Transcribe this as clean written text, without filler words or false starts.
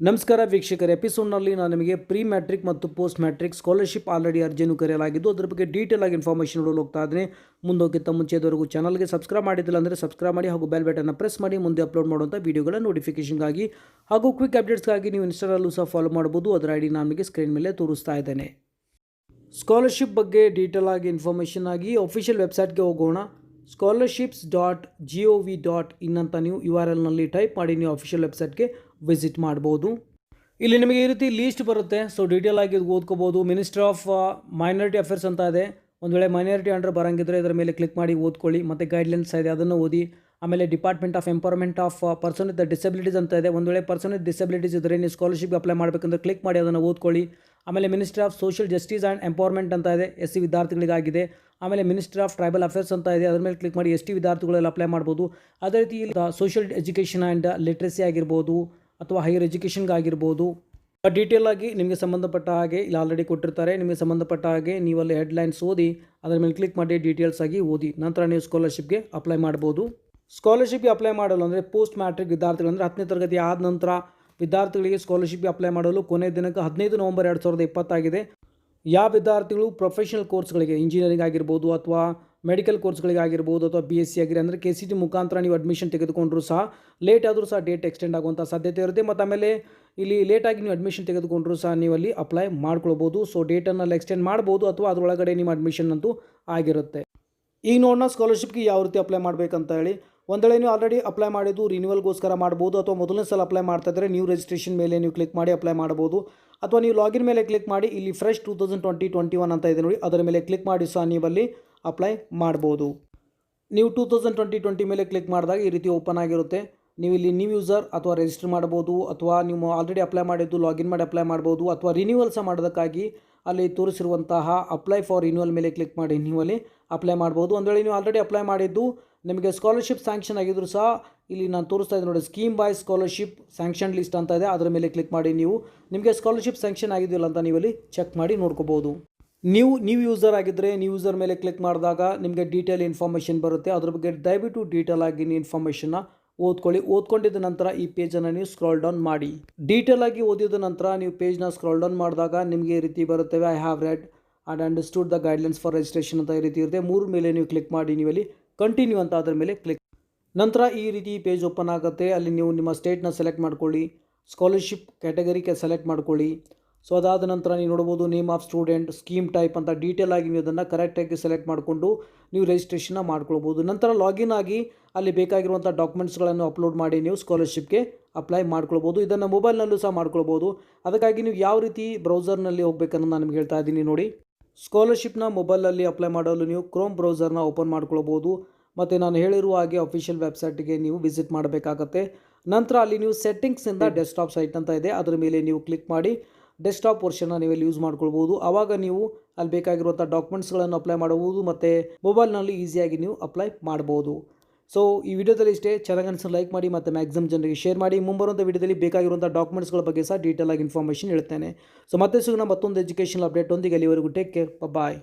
ನಮಸ್ಕಾರ ವೀಕ್ಷಕರೇ, ಎಪಿಸೋಡ್ನಲ್ಲಿ ನಾನು ನಿಮಗೆ ಪ್ರೀ ಮ್ಯಾಟ್ರಿಕ್ ಮತ್ತು ಪೋಸ್ಟ್ ಮ್ಯಾಟ್ರಿಕ್ ಸ್ಕಾಲರ್ಶಿಪ್ ಆಲ್ರೆಡಿ ಅರ್ಜಿಯನ್ನು ಕರೆಯಲಾಗಿದ್ದು ಅದರ ಬಗ್ಗೆ ಡೀಟೇಲ್ ಆಗಿ ಇನ್ಫಾರ್ಮೇಷನ್ ನೋಡಲು ಹೋಗ್ತಾ ಇದ್ದೀನಿ. ಮುಂದೋಗಿಂತ ಮುಂಚೆದವರೆಗೂ ಚಾನಲ್ಗೆ ಸಬ್ಸ್ಕ್ರೈಬ್ ಮಾಡಿದ್ದಿಲ್ಲ ಅಂದರೆ ಸಬ್ಸ್ಕ್ರೈಬ್ ಮಾಡಿ ಹಾಗೂ ಬೆಲ್ ಬಟನ್ನ ಪ್ರೆಸ್ ಮಾಡಿ ಮುಂದೆ ಅಪ್ಲೋಡ್ ಮಾಡುವಂಥ ವೀಡಿಯೋಗಳ ನೋಟಿಫಿಕೇಷನ್ಗಾಗಿ ಹಾಗೂ ಕ್ವಿಕ್ ಅಪ್ಡೇಟ್ಸ್ಗಾಗಿ ನೀವು ಇನ್ಸ್ಟಾದಲ್ಲೂ ಸಹ ಫಾಲೋ ಮಾಡ್ಬೋದು. ಅದರ ಐಡಿ ನಾನು ನಿಮಗೆ ಸ್ಕ್ರೀನ್ ಮೇಲೆ ತೋರಿಸ್ತಾ ಇದ್ದೇನೆ. ಸ್ಕಾಲರ್ಶಿಪ್ ಬಗ್ಗೆ ಡೀಟೇಲ್ ಆಗಿ ಇನ್ಫಾರ್ಮೇಷನ್ ಆಗಿ ಅಫಿಷಿಯಲ್ ವೆಬ್ಸೈಟ್ಗೆ ಹೋಗೋಣ. scholarships.gov.in ಅಂತ ನೀವು URLನಲ್ಲಿ ಟೈಪ್ ಮಾಡಿ ನೀವು ಅಫಿಷಿಯಲ್ ವೆಬ್ಸೈಟ್ಗೆ ವಿಸಿಟ್ ಮಾಡ್ಬೋದು. ಇಲ್ಲಿ ನಿಮಗೆ ಈ ರೀತಿ ಲೀಸ್ಟ್ ಬರುತ್ತೆ. ಸೊ ಡೀಟೇಲ್ ಆಗಿ ಓದ್ಕೋಬೋದು. ಮಿನಿಸ್ಟ್ರಿ ಆಫ್ ಮೈನಾರಿಟಿ ಅಫೇರ್ಸ್ ಅಂತ ಇದೆ. ಒಂದು ವೇಳೆ ಮೈನಾರಿಟಿ ಅಂಡರ್ ಬರಂಗಿದ್ರೆ ಇದರ ಮೇಲೆ ಕ್ಲಿಕ್ ಮಾಡಿ ಓದ್ಕೊಳ್ಳಿ. ಮತ್ತು ಗೈಡ್ಲೈನ್ಸ್ ಇದೆ, ಅದನ್ನು ಓದಿ. ಆಮೇಲೆ department of empowerment of person with disabilities ಅಂತ ಇದೆ. ಒಂದು ವೇಳೆ ಪರ್ಸನ್ ವಿತ್ ಡಿಸಬಿಲಿಟೀಸ್ ಇದ್ದರೆ ನೀವು ಸ್ಕಾಲರ್ಶಿಪ್ಗೆ ಅಪ್ಲೈ ಮಾಡಬೇಕಂದ್ರೆ ಕ್ಲಿಕ್ ಮಾಡಿ ಅದನ್ನು ಓದ್ಕೊಳ್ಳಿ. ಆಮೇಲೆ ministry of social justice and empowerment ಅಂತ ಇದೆ, SC ವಿದ್ಯಾರ್ಥಿಗಳಿಗಾಗಿದೆ. ಆಮೇಲೆ ಮಿನಿಸ್ಟ್ರಿ ಆಫ್ ಟ್ರೈಬಲ್ ಅಫೇರ್ಸ್ ಅಂತ ಇದೆ, ಅದರ ಮೇಲೆ ಕ್ಲಿಕ್ ಮಾಡಿ ST ವಿದ್ಯಾರ್ಥಿಗಳೆಲ್ಲ ಅಪ್ಲೈ ಮಾಡ್ಬೋದು. ಅದೇ ರೀತಿ ಸೋಷಿಯಲ್ ಎಜುಕೇಷನ್ ಆ್ಯಂಡ್ ಲಿಟ್ರಸಿ ಆಗಿರ್ಬೋದು ಅಥವಾ ಹೈಯರ್ ಎಜುಕೇಷನ್ಗಾಗಿರ್ಬೋದು. ಡೀಟೇಲ್ ಆಗಿ ನಿಮಗೆ ಸಂಬಂಧಪಟ್ಟ ಹಾಗೆ ಇಲ್ಲಿ ಆಲ್ರೆಡಿ ಕೊಟ್ಟಿರ್ತಾರೆ. ನಿಮಗೆ ಸಂಬಂಧಪಟ್ಟ ಹಾಗೆ ನೀವು ಅಲ್ಲಿ ಹೆಡ್ಲೈನ್ಸ್ ಓದಿ ಅದರ ಮೇಲೆ ಕ್ಲಿಕ್ ಮಾಡಿ ಡೀಟೇಲ್ಸ್ ಆಗಿ ಓದಿ ನಂತರ ನೀವು ಸ್ಕಾಲರ್ಶಿಪ್ಗೆ ಅಪ್ಲೈ ಮಾಡ್ಬೋದು. ಸ್ಕಾಲರ್ಶಿಪ್ಗೆ ಅಪ್ಲೈ ಮಾಡಲು ಅಂದರೆ ಪೋಸ್ಟ್ ಮ್ಯಾಟ್ರಿಕ್ ವಿದ್ಯಾರ್ಥಿಗಳು ಅಂದರೆ 10ನೇ ತರಗತಿ ಆದ ನಂತರ ವಿದ್ಯಾರ್ಥಿಗಳಿಗೆ ಸ್ಕಾಲರ್ಶಿಪ್ಗೆ ಅಪ್ಲೈ ಮಾಡಲು ಕೊನೆಯ ದಿನಾಂಕ 15 ನವೆಂಬರ್ 2020 ಆಗಿದೆ. ಯಾವ ವಿದ್ಯಾರ್ಥಿಗಳು ಪ್ರೊಫೆಷನಲ್ ಕೋರ್ಸ್ಗಳಿಗೆ ಇಂಜಿನಿಯರಿಂಗ್ ಆಗಿರ್ಬೋದು ಅಥವಾ ಮೆಡಿಕಲ್ ಕೋರ್ಸ್ಗಳಿಗೆ ಆಗಿರ್ಬೋದು ಅಥವಾ BSc ಆಗಿರಿ ಅಂದರೆ KCET ಮುಖಾಂತರ ನೀವು ಅಡ್ಮಿಷನ್ ತೆಗೆದುಕೊಂಡ್ರೂ ಸಹ ಲೇಟ್ ಆದರೂ ಸಹ ಡೇಟ್ ಎಕ್ಸ್ಟೆಂಡ್ ಆಗುವಂಥ ಸಾಧ್ಯತೆ ಇರುತ್ತೆ. ಮತ್ತು ಆಮೇಲೆ ಇಲ್ಲಿ ಲೇಟಾಗಿ ನೀವು ಅಡ್ಮಿಷನ್ ತೆಗೆದುಕೊಂಡ್ರೂ ಸಹ ನೀವು ಅಲ್ಲಿ ಅಪ್ಲೈ ಮಾಡ್ಕೊಳ್ಬೋದು. ಸೊ ಡೇಟನ್ನೆಲ್ಲ ಎಕ್ಸ್ಟೆಂಡ್ ಮಾಡ್ಬೋದು ಅಥವಾ ಅದರೊಳಗಡೆ ನಿಮ್ಮ ಅಡ್ಮಿಷನ್ ಅಂತೂ ಆಗಿರುತ್ತೆ. ಈಗ ನೋಡೋಣ ಸ್ಕಾಲರ್ಶಿಪ್ಗೆ ಯಾವ ರೀತಿ ಅಪ್ಲೈ ಮಾಡಬೇಕಂತ ಹೇಳಿ. ಒಂದು ವೇಳೆ ನೀವು ಆಲ್ರೆಡಿ ಅಪ್ಲೈ ಮಾಡಿದ್ದು ರಿನ್ಯೂವಲ್ಗೋಸ್ಕರ ಮಾಡ್ಬೋದು ಅಥವಾ ಮೊದಲನೇ ಸಲ ಅಪ್ಲೈ ಮಾಡ್ತಾ ಇದ್ದರೆ ನ್ಯೂ ರಿಜಿಸ್ಟ್ರೇಷನ್ ಮೇಲೆ ನೀವು ಕ್ಲಿಕ್ ಮಾಡಿ ಅಪ್ಲೈ ಮಾಡ್ಬೋದು. ಅಥವಾ ನೀವು ಲಾಗಿನ್ ಮೇಲೆ ಕ್ಲಿಕ್ ಮಾಡಿ ಇಲ್ಲಿ ಫ್ರೆಶ್ 2020-21 ಅಂತ ಇದೆ ನೋಡಿ, ಅದರ ಮೇಲೆ ಕ್ಲಿಕ್ ಮಾಡಿ ಸಹ ನೀವಲ್ಲಿ ಅಪ್ಲೈ ಮಾಡ್ಬೋದು. ನೀವು 2020 ಮೇಲೆ ಕ್ಲಿಕ್ ಮಾಡಿದಾಗ ಈ ರೀತಿ ಓಪನ್ ಆಗಿರುತ್ತೆ. ನೀವು ಇಲ್ಲಿ ನ್ಯೂ ಯೂಸರ್ ಅಥವಾ ರಿಜಿಸ್ಟರ್ ಮಾಡ್ಬೋದು ಅಥವಾ ನೀವು ಆಲ್ರೆಡಿ ಅಪ್ಲೈ ಮಾಡಿದ್ದು ಲಾಗಿನ್ ಮಾಡಿ ಅಪ್ಲೈ ಮಾಡ್ಬೋದು ಅಥವಾ ರಿನ್ಯೂವಲ್ ಸಹ ಮಾಡೋದಕ್ಕಾಗಿ ಅಲ್ಲಿ ತೋರಿಸಿರುವಂತಹ ಅಪ್ಲೈ ಫಾರ್ ರಿನ್ಯೂವಲ್ ಮೇಲೆ ಕ್ಲಿಕ್ ಮಾಡಿ ನೀವು ಅಲ್ಲಿ ಅಪ್ಲೈ ಮಾಡ್ಬೋದು. ಒಂದು ವೇಳೆ ನೀವು ಆಲ್ರೆಡಿ ಅಪ್ಲೈ ಮಾಡಿದ್ದು ನಿಮಗೆ ಸ್ಕಾಲರ್ಶಿಪ್ ಸ್ಯಾಂಕ್ಷನ್ ಆಗಿದ್ರು ಸಹ ಇಲ್ಲಿ ನಾನು ತೋರಿಸ್ತಾ ಇದ್ದೀನಿ ನೋಡಿ, scheme by scholarship sanction list ಅಂತ ಇದೆ, ಅದರ ಮೇಲೆ ಕ್ಲಿಕ್ ಮಾಡಿ ನೀವು ನಿಮಗೆ ಸ್ಕಾಲರ್ಶಿಪ್ ಸ್ಯಾಂಕ್ಷನ್ ಆಗಿದೆಯಲ್ಲ ಅಂತ ನೀವಲ್ಲಿ ಚೆಕ್ ಮಾಡಿ ನೋಡ್ಕೋಬೋದು. ನೀವು ಯೂಸರ್ ಆಗಿದ್ದರೆ ನ್ಯೂ ಯೂಸರ್ ಮೇಲೆ ಕ್ಲಿಕ್ ಮಾಡಿದಾಗ ನಿಮಗೆ ಡೀಟೇಲ್ ಇನ್ಫಾರ್ಮೇಷನ್ ಬರುತ್ತೆ. ಅದ್ರ ಬಗ್ಗೆ ದಯವಿಟ್ಟು ಡೀಟೇಲ್ ಆಗಿ ಓದ್ಕೊಳ್ಳಿ. ಓದ್ಕೊಂಡಿದ್ದ ನಂತರ ಈ ಪೇಜನ್ನು ನೀವು ಸ್ಕ್ರಾಲ್ ಡೌನ್ ಮಾಡಿ. ಡೀಟೇಲ್ ಆಗಿ ಓದಿದ ನಂತರ ನೀವು ಪೇಜ್ನ ಸ್ಕ್ರಾಲ್ ಡೌನ್ ಮಾಡಿದಾಗ ನಿಮಗೆ ಈ ರೀತಿ ಬರುತ್ತವೆ. I have read and understood the guidelines for registration ಅಂತ ಈ ರೀತಿ ಇರುತ್ತೆ. 3 ಮೇಲೆ ನೀವು ಕ್ಲಿಕ್ ಮಾಡಿ ನೀವಲ್ಲಿ ಕಂಟಿನ್ಯೂ ಅಂತ ಅದರ ಮೇಲೆ ಕ್ಲಿಕ್. ನಂತರ ಈ ರೀತಿ ಪೇಜ್ ಓಪನ್ ಆಗುತ್ತೆ. ಅಲ್ಲಿ ನೀವು ನಿಮ್ಮ ಸ್ಟೇಟ್ನ ಸೆಲೆಕ್ಟ್ ಮಾಡ್ಕೊಳ್ಳಿ, ಸ್ಕಾಲರ್ಶಿಪ್ ಕ್ಯಾಟಗರಿಗೆ ಸೆಲೆಕ್ಟ್ ಮಾಡ್ಕೊಳ್ಳಿ. ಸೊ ಅದಾದ ನಂತರ ನೀವು ನೋಡ್ಬೋದು name of student, scheme type ಅಂತ ಡೀಟೇಲ್ ಆಗಿ ನೀವು ಅದನ್ನು ಕರೆಕ್ಟಾಗಿ ಸೆಲೆಕ್ಟ್ ಮಾಡಿಕೊಂಡು ನೀವು ರಿಜಿಸ್ಟ್ರೇಷನ್ನ ಮಾಡ್ಕೊಳ್ಬೋದು. ನಂತರ ಲಾಗಿನ್ ಆಗಿ ಅಲ್ಲಿ ಬೇಕಾಗಿರುವಂಥ ಡಾಕ್ಯುಮೆಂಟ್ಸ್ಗಳನ್ನು ಅಪ್ಲೋಡ್ ಮಾಡಿ ನೀವು ಸ್ಕಾಲರ್ಶಿಪ್ಗೆ ಅಪ್ಲೈ ಮಾಡ್ಕೊಳ್ಬೋದು. ಇದನ್ನು ಮೊಬೈಲ್ನಲ್ಲೂ ಸಹ ಮಾಡ್ಕೊಳ್ಬೋದು. ಅದಕ್ಕಾಗಿ ನೀವು ಯಾವ ರೀತಿ ಬ್ರೌಸರ್ನಲ್ಲಿ ಹೋಗ್ಬೇಕನ್ನೋದು ನಾನು ನಿಮ್ಗೆ ಹೇಳ್ತಾ ಇದ್ದೀನಿ ನೋಡಿ. ಸ್ಕಾಲರ್ಶಿಪ್ನ ಮೊಬೈಲಲ್ಲಿ ಅಪ್ಲೈ ಮಾಡಲು ನೀವು ಕ್ರೋಮ್ ಬ್ರೌಸರ್ನ ಓಪನ್ ಮಾಡ್ಕೊಳ್ಬೋದು. ಮತ್ತು ನಾನು ಹೇಳಿರುವ ಹಾಗೆ ಅಫಿಷಿಯಲ್ ವೆಬ್ಸೈಟ್ಗೆ ನೀವು ವಿಸಿಟ್ ಮಾಡಬೇಕಾಗತ್ತೆ. ನಂತರ ಅಲ್ಲಿ ನೀವು ಸೆಟ್ಟಿಂಗ್ಸಿಂದ ಡೆಸ್ಕ್ಟಾಪ್ ಸೈಟ್ ಅಂತ ಇದೆ, ಅದರ ಮೇಲೆ ನೀವು ಕ್ಲಿಕ್ ಮಾಡಿ ಡೆಸ್ಕ್ಟಾಪ್ ವರ್ಷನ್ನ ನೀವು ಯೂಸ್ ಮಾಡ್ಕೊಳ್ಬೋದು. ಆವಾಗ ನೀವು ಅಲ್ಲಿ ಬೇಕಾಗಿರುವಂಥ ಡಾಕ್ಯುಮೆಂಟ್ಸ್ಗಳನ್ನು ಅಪ್ಲೈ ಮಾಡಬಹುದು ಮತ್ತು ಮೊಬೈಲ್ನಲ್ಲಿ ಈಸಿಯಾಗಿ ನೀವು ಅಪ್ಲೈ ಮಾಡ್ಬೋದು. ಸೊ ಈ ವಿಡಿಯೋದಲ್ಲಿ ಇಷ್ಟೇ. ಚೆನ್ನಾಗಿ ಅನಿಸಿದ್ರೆ ಲೈಕ್ ಮಾಡಿ ಮತ್ತು ಮ್ಯಾಕ್ಸಿಮಮ್ ಜನರಿಗೆ ಶೇರ್ ಮಾಡಿ. ಮುಂಬರುವಂಥ ವಿಡಿಯೋದಲ್ಲಿ ಬೇಕಾಗಿರುವಂಥ ಡಾಕ್ಯುಮೆಂಟ್ಸ್ಗಳ ಬಗ್ಗೆ ಸಹ ಡೀಟೇಲ್ ಆಗಿ ಇನ್ಫಾರ್ಮೇಷನ್ ಹೇಳ್ತೇನೆ. ಸೊ ಮತ್ತೆ ಸಿಗೋಣ ಮತ್ತೊಂದು ಎಜುಕೇಷನಲ್ ಅಪ್ಡೇಟ್ ಒಂದಿಗೆ. ಅಲ್ಲಿವರೆಗೂ ಟೇಕ್ ಕೇರ್, ಬಾಯ್.